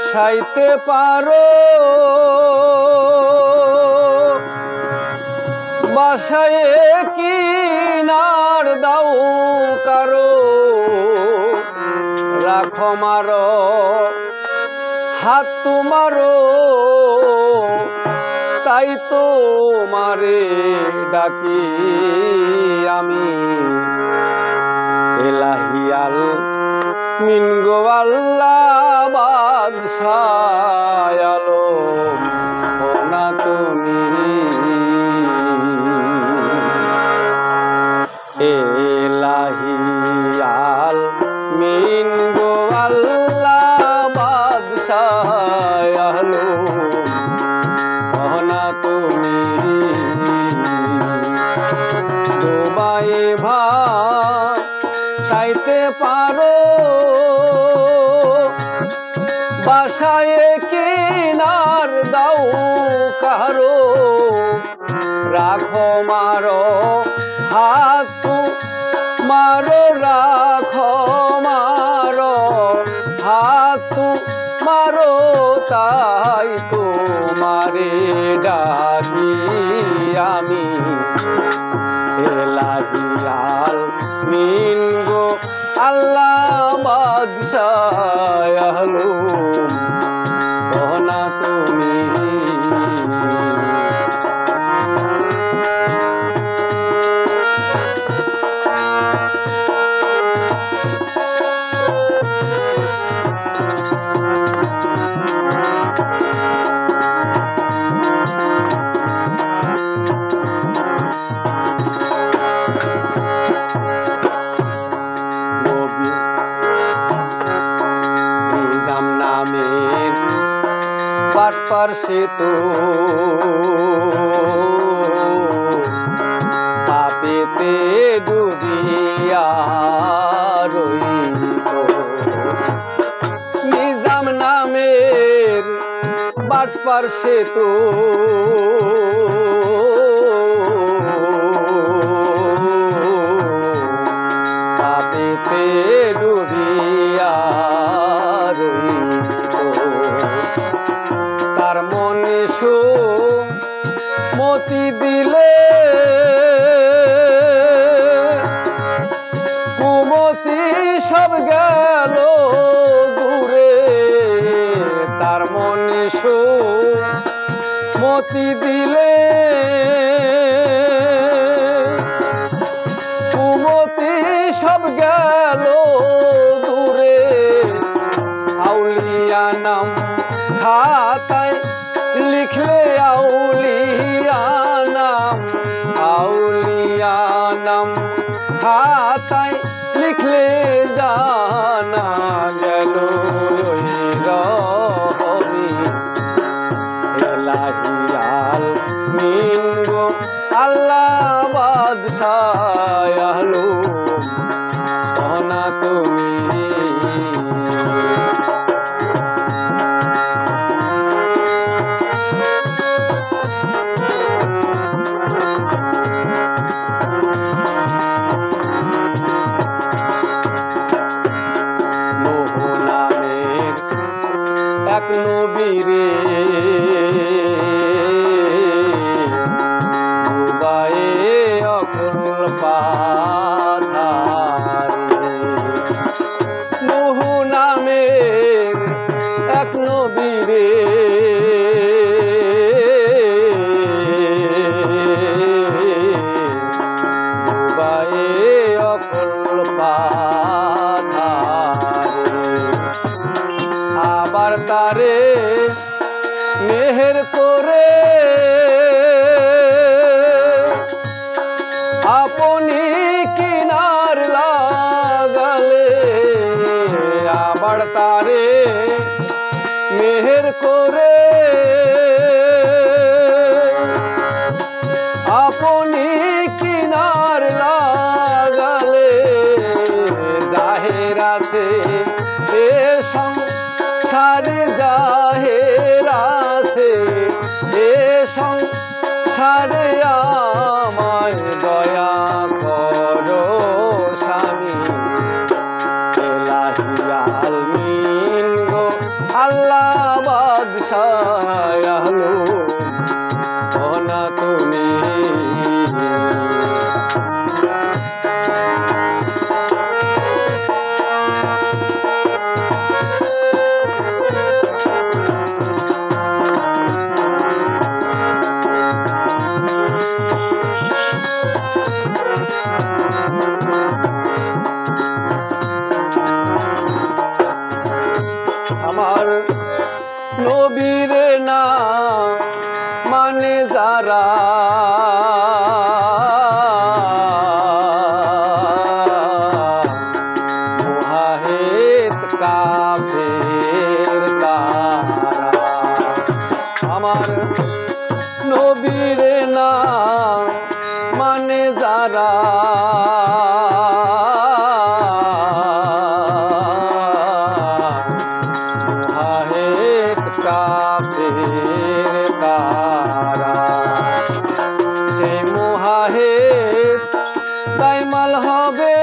সাইতে পারো বাসায় কিনার দাও কারো রাখো মারো হাত তোমারো তাই তো মারে ডাকি আমি এলাহিয়াল মিন গো আল্লাহ বাদশাহ আলম না তুমি এলাহিয়াল মিন গো আল্লাহ বাদশাহ আলম না তুমি ডুবাই সাইতে পারো বাসায় কিনার দাও কারো রাখো মারো হাত মারো রাখো মারো হাত মারো তাই তো মারে ডাকি আমি এলাহিয়াল মিন গো আল্লাহ বাদশাহ আলম না তুমি পারছে তো পাপেতে ডুবিয়া রইল নিজাম নামের বাট পারছে তো পাপেতে ডুবিয়া রইল তার মনে মতি দিলে কুমতি সব গেল দূরে তার মনে মতি দিলে কুমতি সব গেল দূরে আউলিয়া নাম খাতায় লিখলে আউলিয়া নাম খাতায় লিখলে জানা গেল রহমি এলাহিয়াল মিন গো আল্লাহ বাদশাহ আলম না তুমি এক নবীরে ডুবায়ে অকুল পাথারে নূহ নামের এক নবীরে ডুবায়ে অকুল আবার তারে মেহের করে আপনি কিনার লাগালে আবার তারে মেহের করে আপনি কিনার লাগালে জাহেরাতে এ সংসারে জাহেরাতে এ সংসারে আমায় দয়া করো স্বামী এলাহিয়াল বাদশাহ আলো না তুমি আমার নবীর না মানে যারা মুহাহিদ কাফের তারা আমার নবীর না মানে যারা কাফের তারা সেই মুহাহিদ দাইমাল হবে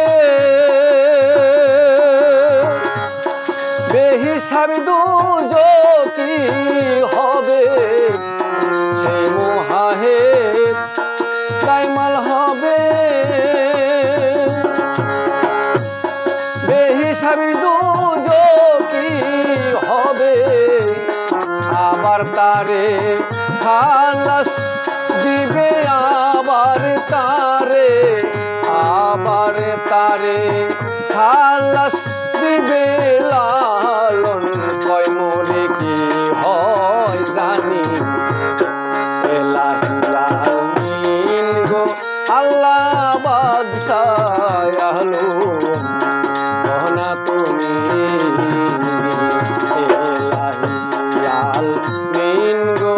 বেহিসাবি দুজকি হবে সেই মুহাহিদ দাইমাল হবে বেহিসাবি দুজকি হবে আবার তারে খালাস দিবে আবার তারে খালাস দিবে লালন কয় মোরে কি হয় জানি এলাহিয়ামিন গো আল্লাহ বাদশাহ আলো না তুমি মিন গো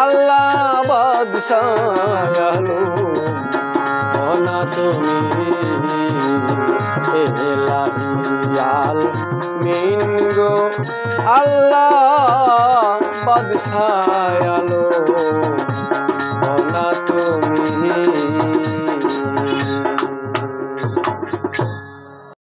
আল্লাহ বাদশাহ আলো না তুমি এলাহিয়াল মিন গো আল্লাহ বাদশাহ আলো